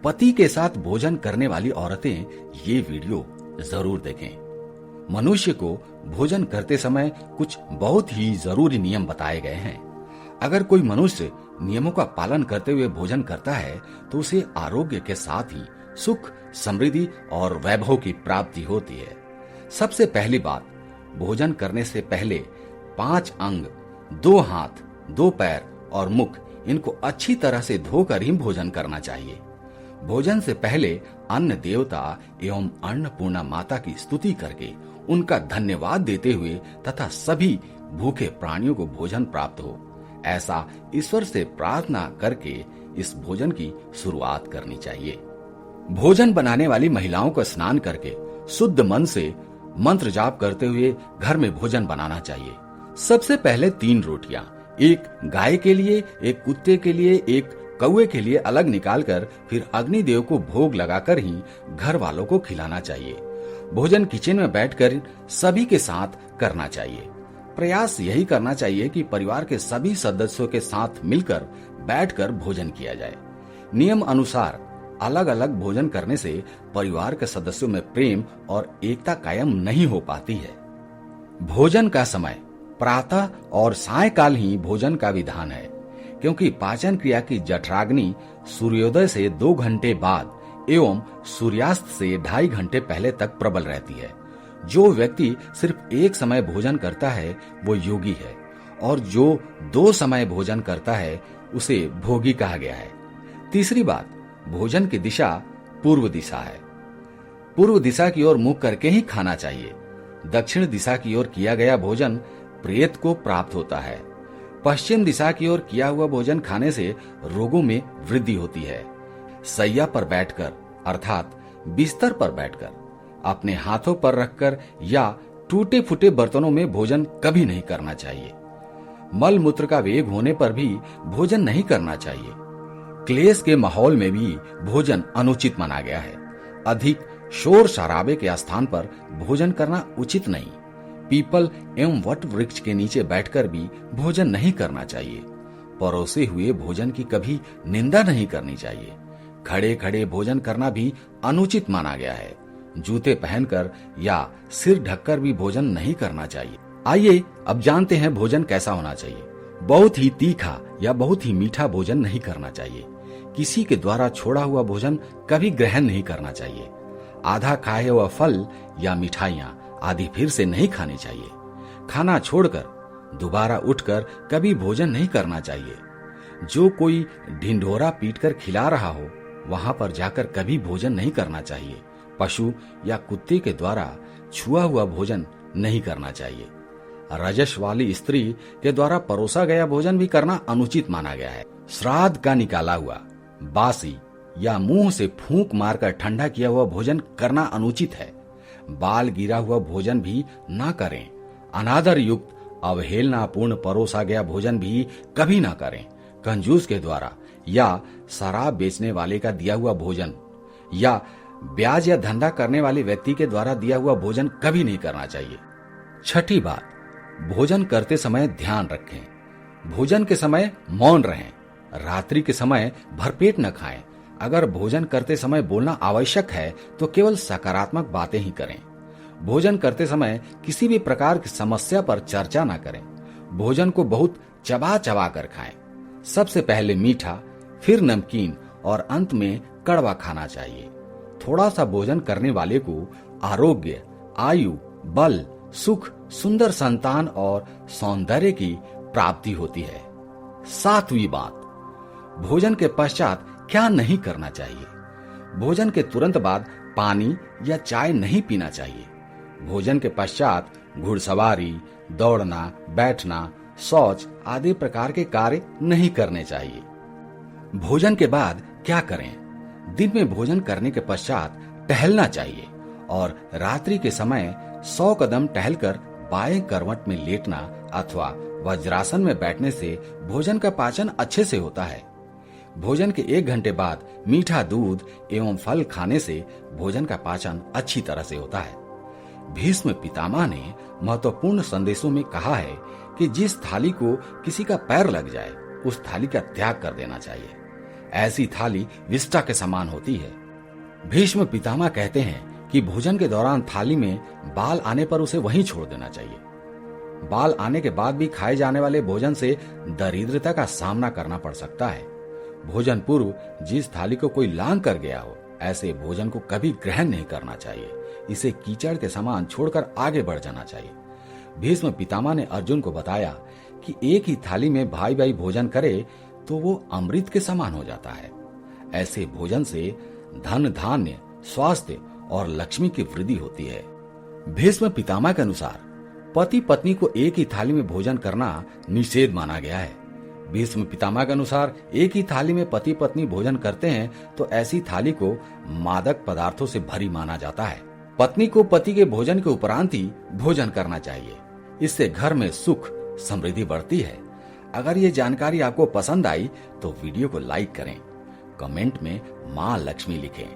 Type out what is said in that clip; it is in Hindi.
पति के साथ भोजन करने वाली औरतें ये वीडियो जरूर देखें। मनुष्य को भोजन करते समय कुछ बहुत ही जरूरी नियम बताए गए हैं। अगर कोई मनुष्य नियमों का पालन करते हुए भोजन करता है तो उसे आरोग्य के साथ ही सुख, समृद्धि और वैभव की प्राप्ति होती है। सबसे पहली बात, भोजन करने से पहले 5 अंग, 2 हाथ, 2 पैर और मुख, इनको अच्छी तरह से धोकर ही भोजन करना चाहिए। भोजन से पहले अन्न देवता एवं अन्नपूर्णा माता की स्तुति करके उनका धन्यवाद देते हुए तथा सभी भूखे प्राणियों को भोजन प्राप्त हो, ऐसा ईश्वर से प्रार्थना करके इस भोजन की शुरुआत करनी चाहिए। भोजन बनाने वाली महिलाओं को स्नान करके शुद्ध मन से मंत्र जाप करते हुए घर में भोजन बनाना चाहिए। सबसे पहले 3 रोटियां, एक गाय के लिए, एक कुत्ते के लिए, एक कौवे के लिए अलग निकालकर फिर अग्निदेव को भोग लगाकर ही घर वालों को खिलाना चाहिए। भोजन किचन में बैठकर सभी के साथ करना चाहिए। प्रयास यही करना चाहिए कि परिवार के सभी सदस्यों के साथ मिलकर बैठकर भोजन किया जाए। नियम अनुसार अलग अलग भोजन करने से परिवार के सदस्यों में प्रेम और एकता कायम नहीं हो पाती है। भोजन का समय प्रातः और सायकाल ही भोजन का विधान है, क्योंकि पाचन क्रिया की जठराग्नि सूर्योदय से 2 घंटे बाद एवं सूर्यास्त से 2.5 घंटे पहले तक प्रबल रहती है। जो व्यक्ति सिर्फ एक समय भोजन करता है वो योगी है, और जो 2 समय भोजन करता है उसे भोगी कहा गया है। तीसरी बात, भोजन की दिशा पूर्व दिशा है। पूर्व दिशा की ओर मुख करके ही खाना चाहिए। दक्षिण दिशा की ओर किया गया भोजन प्रेत को प्राप्त होता है। पश्चिम दिशा की ओर किया हुआ भोजन खाने से रोगों में वृद्धि होती है। सैया पर बैठकर अर्थात बिस्तर पर बैठकर, अपने हाथों पर रखकर या टूटे फूटे बर्तनों में भोजन कभी नहीं करना चाहिए। मल मूत्र का वेग होने पर भी भोजन नहीं करना चाहिए। क्लेश के माहौल में भी भोजन अनुचित माना गया है। अधिक शोर शराबे के स्थान पर भोजन करना उचित नहीं। पीपल एवं वट वृक्ष के नीचे बैठकर भी भोजन नहीं करना चाहिए। परोसे हुए भोजन की कभी निंदा नहीं करनी चाहिए। खड़े खड़े भोजन करना भी अनुचित माना गया है। जूते पहनकर या सिर ढककर भी भोजन नहीं करना चाहिए। आइए अब जानते हैं भोजन कैसा होना चाहिए। बहुत ही तीखा या बहुत ही मीठा भोजन नहीं करना चाहिए। किसी के द्वारा छोड़ा हुआ भोजन कभी ग्रहण नहीं करना चाहिए। आधा खाए हुआ फल या मिठाइयां आदि फिर से नहीं खानी चाहिए। खाना छोड़कर दोबारा उठकर कभी भोजन नहीं करना चाहिए। जो कोई ढिंढोरा पीटकर खिला रहा हो वहां पर जाकर कभी भोजन नहीं करना चाहिए। पशु या कुत्ते के द्वारा छुआ हुआ भोजन नहीं करना चाहिए। रजस वाली स्त्री के द्वारा परोसा गया भोजन भी करना अनुचित माना गया है। श्राद्ध का निकाला हुआ, बासी या मुंह से फूंक मारकर ठंडा किया हुआ भोजन करना अनुचित है। बाल गिरा हुआ भोजन भी ना करें। अनादर युक्त अवहेलनापूर्ण परोसा गया भोजन भी कभी ना करें। कंजूस के द्वारा या शराब बेचने वाले का दिया हुआ भोजन या ब्याज या धंधा करने वाले व्यक्ति के द्वारा दिया हुआ भोजन कभी नहीं करना चाहिए। छठी बात, भोजन करते समय ध्यान रखें। भोजन के समय मौन रहें। रात्रि के समय भरपेट न खाएं। अगर भोजन करते समय बोलना आवश्यक है तो केवल सकारात्मक बातें ही करें। भोजन करते समय किसी भी प्रकार की समस्या पर चर्चा न करें। भोजन को बहुत चबा चबा कर खाएं। सबसे पहले मीठा, फिर नमकीन और अंत में कड़वा खाना चाहिए। थोड़ा सा भोजन करने वाले को आरोग्य, आयु, बल, सुख, सुंदर संतान और सौंदर्य की प्राप्ति होती है। 7वीं बात, भोजन के पश्चात क्या नहीं करना चाहिए। भोजन के तुरंत बाद पानी या चाय नहीं पीना चाहिए। भोजन के पश्चात घुड़सवारी, दौड़ना, बैठना, शौच आदि प्रकार के कार्य नहीं करने चाहिए। भोजन के बाद क्या करें? दिन में भोजन करने के पश्चात टहलना चाहिए और रात्रि के समय 100 कदम टहलकर बाएं करवट में लेटना अथवा वज्रासन में बैठने से भोजन का पाचन अच्छे से होता है। भोजन के 1 घंटे बाद मीठा दूध एवं फल खाने से भोजन का पाचन अच्छी तरह से होता है। भीष्म पितामह ने महत्वपूर्ण संदेशों में कहा है कि जिस थाली को किसी का पैर लग जाए उस थाली का त्याग कर देना चाहिए। ऐसी थाली विष्टा के समान होती है। भीष्म पितामह कहते हैं कि भोजन के दौरान थाली में बाल आने पर उसे वहीं छोड़ देना चाहिए। बाल आने के बाद भी खाए जाने वाले भोजन से दरिद्रता का सामना करना पड़ सकता है। भोजन पूर्व जिस थाली को कोई लांग कर गया हो, ऐसे भोजन को कभी ग्रहण नहीं करना चाहिए। इसे कीचड़ के समान छोड़कर आगे बढ़ जाना चाहिए। भीष्म पितामह ने अर्जुन को बताया कि एक ही थाली में भाई भाई भोजन करे तो वो अमृत के समान हो जाता है। ऐसे भोजन से धन धान्य, स्वास्थ्य और लक्ष्मी की वृद्धि होती है। भीष्म पितामह के अनुसार पति पत्नी को एक ही थाली में भोजन करना निषेध माना गया है। भीष्म पितामह के अनुसार एक ही थाली में पति पत्नी भोजन करते हैं तो ऐसी थाली को मादक पदार्थों से भरी माना जाता है। पत्नी को पति के भोजन के उपरांत ही भोजन करना चाहिए। इससे घर में सुख समृद्धि बढ़ती है। अगर ये जानकारी आपको पसंद आई तो वीडियो को लाइक करें, कमेंट में मां लक्ष्मी लिखें